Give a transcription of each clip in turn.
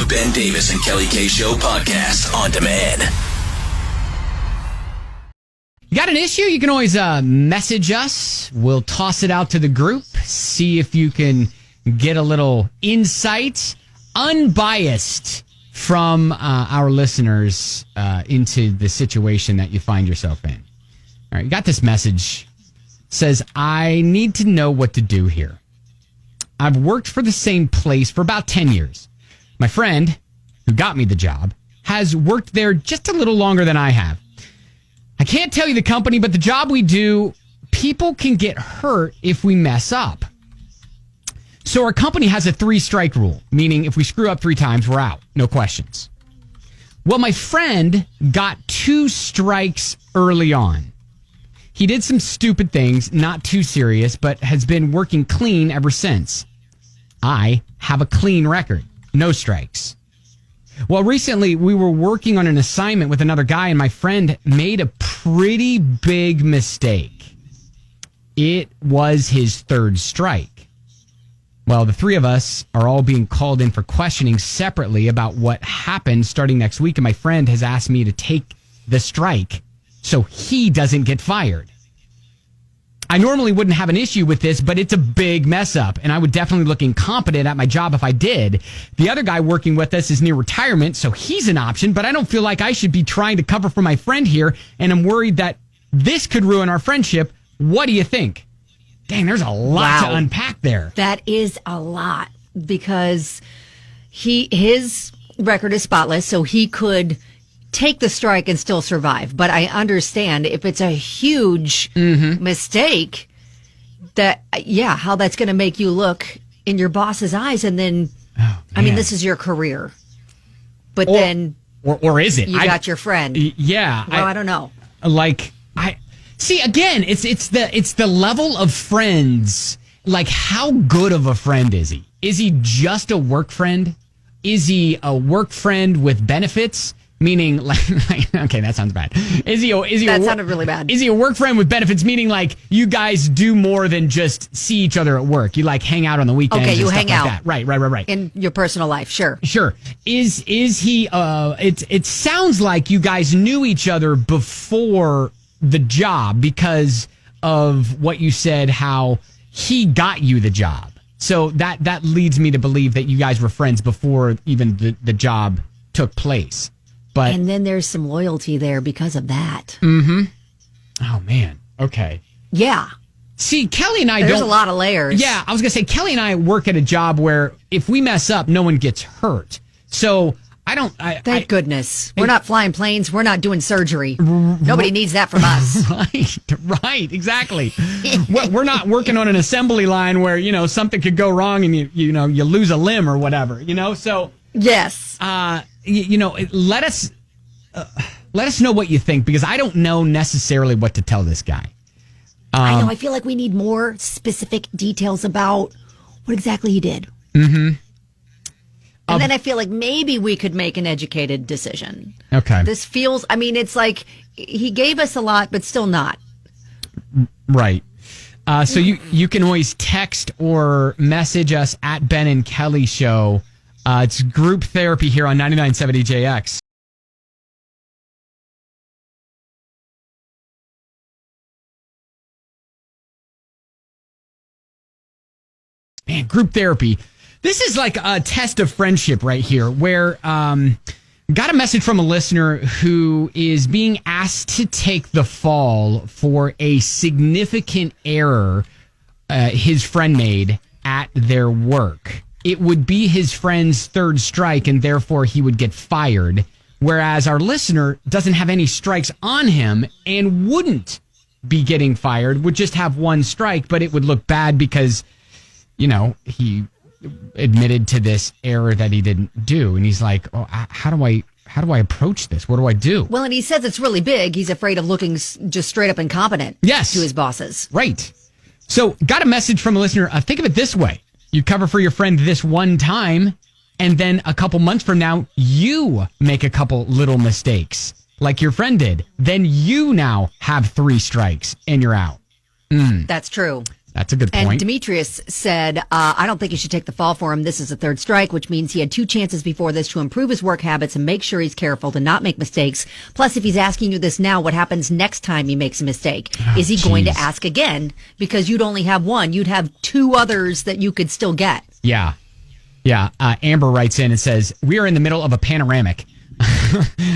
The Ben Davis and Kelly K Show podcast on demand. You got an issue? You can always message us. We'll toss it out to the group. See if you can get a little insight, unbiased, from our listeners into the situation that you find yourself in. All right, you got this message. Says, I need to know what to do here. I've worked for the same place for about 10 years. My friend, who got me the job, has worked there just a little longer than I have. I can't tell you the company, but the job we do, people can get hurt if we mess up. So our company has a 3-strike rule, meaning if we screw up 3 times, we're out. No questions. Well, my friend got 2 strikes early on. He did some stupid things, not too serious, but has been working clean ever since. I have a clean record. No strikes. Well, recently we were working on an assignment with another guy and my friend made a pretty big mistake. It was his 3rd strike. Well, the 3 of us are all being called in for questioning separately about what happened starting next week, and my friend has asked me to take the strike so he doesn't get fired. I normally wouldn't have an issue with this, but it's a big mess up, and I would definitely look incompetent at my job if I did. The other guy working with us is near retirement, so he's an option, but I don't feel like I should be trying to cover for my friend here, and I'm worried that this could ruin our friendship. What do you think? Dang, there's a lot to unpack there. That is a lot, because his record is spotless, so he could take the strike and still survive. But I understand if it's a huge mistake, that, how that's going to make you look in your boss's eyes. And then, I mean, this is your career. But then... Or is it? You got your friend. Yeah. Well, I don't know. See, again, it's the level of friends. Like, how good of a friend is he? Is he just a work friend? Is he a work friend with benefits? Meaning, okay, that sounds bad. That sounded really bad. Is he a work friend with benefits? Meaning, like, you guys do more than just see each other at work. You, like, hang out on the weekends. Okay, you and hang stuff out. Like that. Right. In your personal life, sure. Sure. Is he, it sounds like you guys knew each other before the job because of what you said, how he got you the job. So that leads me to believe that you guys were friends before even the job took place. And then there's some loyalty there because of that. Mm-hmm. Oh, man. Okay. Yeah. See, Kelly and I There's a lot of layers. Yeah, I was going to say, Kelly and I work at a job where if we mess up, no one gets hurt. So Thank goodness. We're not flying planes. We're not doing surgery. Nobody needs that from us. Right, exactly. We're not working on an assembly line where, something could go wrong and you lose a limb or whatever, so. Yes. Let us know what you think, because I don't know necessarily what to tell this guy. I know. I feel like we need more specific details about what exactly he did. Mm-hmm. And then I feel like maybe we could make an educated decision. Okay. This feels, it's like he gave us a lot, but still not. Right. So you can always text or message us at Ben and Kelly Show. It's group therapy here on 99.7 EJX. Man, group therapy. This is like a test of friendship right here, where got a message from a listener who is being asked to take the fall for a significant error his friend made at their work. It would be his friend's 3rd strike, and therefore he would get fired, whereas our listener doesn't have any strikes on him and wouldn't be getting fired, would just have 1 strike, but it would look bad because, he admitted to this error that he didn't do. And he's like, how do I approach this? What do I do? Well, and he says it's really big. He's afraid of looking just straight up incompetent to his bosses. Right. So got a message from a listener. Think of it this way. You cover for your friend this one time, and then a couple months from now, you make a couple little mistakes like your friend did. Then you now have 3 strikes and you're out. That's true. That's a good And point. Demetrius said, I don't think he should take the fall for him. This is a third strike, which means he had 2 chances before this to improve his work habits and make sure he's careful to not make mistakes. Plus, if he's asking you this now, what happens next time he makes a mistake? Is he going to ask again? Because you'd only have one. You'd have 2 others that you could still get. Yeah. Yeah. Amber writes in and says, we are in the middle of a panoramic.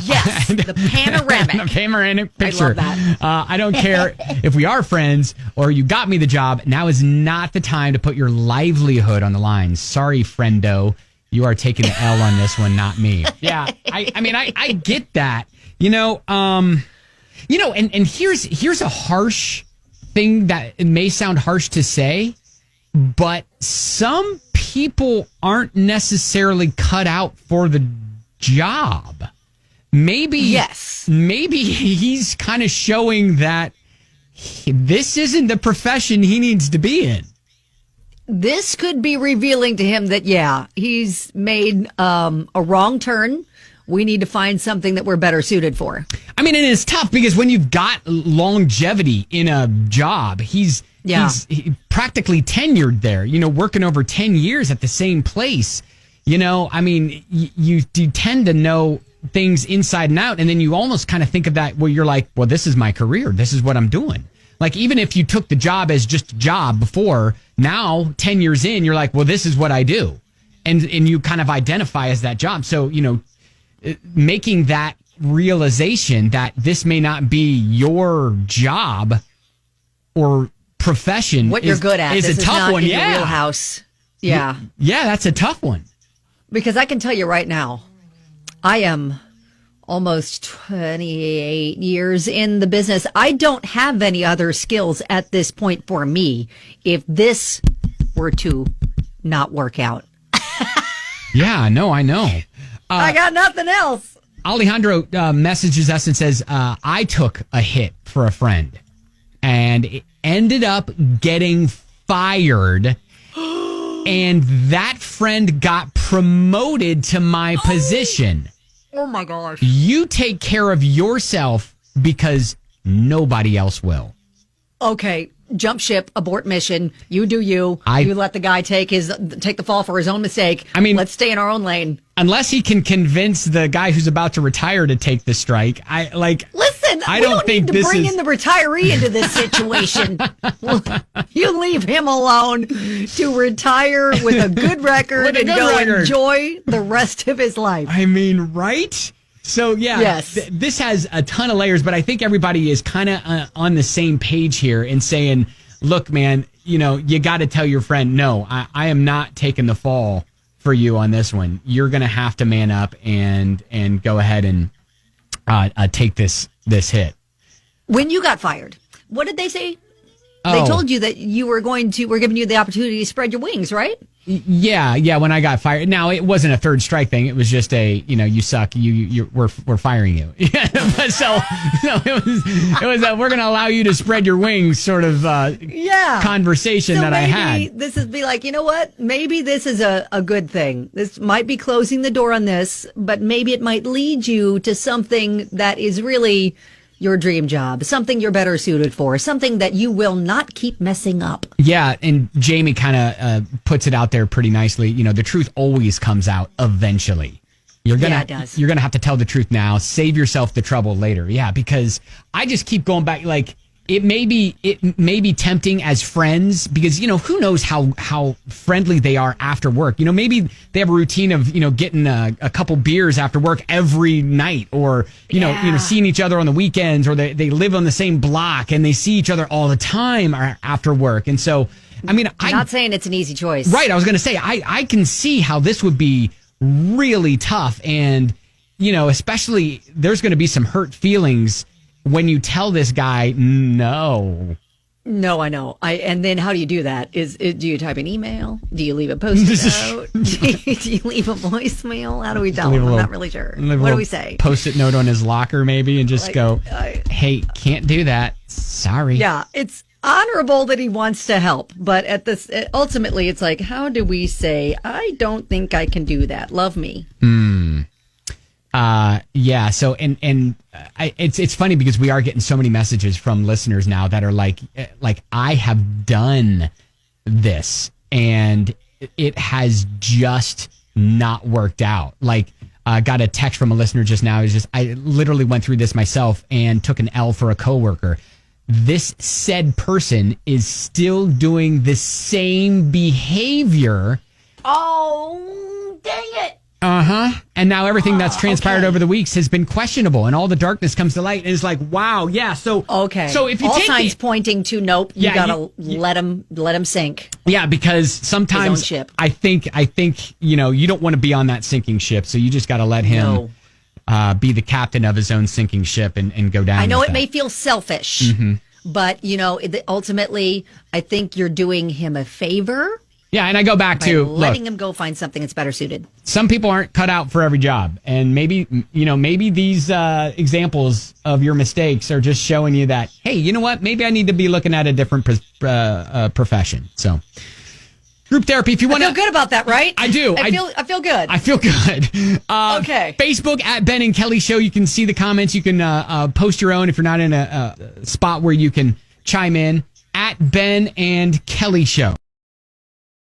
Yes, the panoramic. The panoramic picture. I love that. I don't care if we are friends or you got me the job. Now is not the time to put your livelihood on the line. Sorry, friendo. You are taking the L on this one, not me. Yeah. I mean, I get that. And here's a harsh thing that it may sound harsh to say, but some people aren't necessarily cut out for the job. Maybe he's kind of showing that this isn't the profession he needs to be in. This could be revealing to him that, he's made a wrong turn. We need to find something that we're better suited for. I mean, and it's tough because when you've got longevity in a job, he's practically tenured there, working over 10 years at the same place. I mean, you tend to know things inside and out, and then you almost kind of think of that where you're like, well, this is my career. This is what I'm doing. Like, even if you took the job as just a job before, now, 10 years in, you're like, well, this is what I do. And you kind of identify as that job. So, making that realization that this may not be your job or profession. What you're good at. Is this a tough not one. In Yeah. your wheelhouse. Yeah. Yeah, that's a tough one. Because I can tell you right now, I am almost 28 years in the business. I don't have any other skills at this point for me if this were to not work out. Yeah, no, I know. I got nothing else. Alejandro messages us and says, I took a hit for a friend and it ended up getting fired. And that friend got promoted to my position. Oh my gosh. You take care of yourself because nobody else will. Okay, jump ship, abort mission. You do you. You let the guy take the fall for his own mistake. I mean, let's stay in our own lane. Unless he can convince the guy who's about to retire to take the strike. Listen, I don't think need to bring in the retiree into this situation. You leave him alone to retire with a good record and go enjoy the rest of his life. I mean, right? So, yeah, yes. This has a ton of layers, but I think everybody is kind of on the same page here and saying, look, man, you got to tell your friend, no, I am not taking the fall for you on this one. You're going to have to man up and go ahead and take this hit. When you got fired, what did they say? They told you that we're giving you the opportunity to spread your wings, right? Yeah. When I got fired, now it wasn't a third strike thing. It was just you suck. We're firing you. But so it was we're going to allow you to spread your wings sort of conversation so that I had. This is be like, you know what? Maybe this is a good thing. This might be closing the door on this, but maybe it might lead you to something that is really your dream job, something you're better suited for, something that you will not keep messing up. Yeah, and Jamie kind of puts it out there pretty nicely. The truth always comes out eventually. You're gonna have to tell the truth now. Save yourself the trouble later. Yeah, because I just keep going back. Like it may be tempting as friends because who knows how friendly they are after work. Maybe they have a routine of getting a couple beers after work every night, or seeing each other on the weekends, or they live on the same block and they see each other all the time after work. And so, I mean, I'm not saying it's an easy choice, right? I was going to say I can see how this would be really tough, and especially there's going to be some hurt feelings when you tell this guy no. No, I know. And then how do you do that? Do you type an email? Do you leave a post-it note? Do you leave a voicemail? How do we tell him? I'm not really sure. What do we say? Post-it note on his locker maybe and just go, hey, can't do that. Sorry. Yeah, it's honorable that he wants to help, but ultimately it's like, how do we say, I don't think I can do that. Love me. Yeah. So, it's funny because we are getting so many messages from listeners now that are like I have done this and it has just not worked out. Like, got a text from a listener just now. I literally went through this myself and took an L for a coworker. This said person is still doing the same behavior. Oh, dang it. And now everything that's transpired over the weeks has been questionable, and all the darkness comes to light. And it's like, wow, yeah. So okay. So if you all take signs pointing to nope, you gotta let him sink. Yeah, because sometimes His own ship. I think you don't want to be on that sinking ship, so you just got to let him be the captain of his own sinking ship and go down. I know with it that. may feel selfish, but ultimately, I think you're doing him a favor. Yeah, and I go back by to letting him go find something that's better suited. Some people aren't cut out for every job, and maybe these examples of your mistakes are just showing you that, hey, you know what? Maybe I need to be looking at a different profession. So, group therapy. If you want to feel good about that, right? I do. I feel good. I feel good. Okay. Facebook at Ben and Kelly Show. You can see the comments. You can post your own if you're not in a spot where you can chime in at Ben and Kelly Show.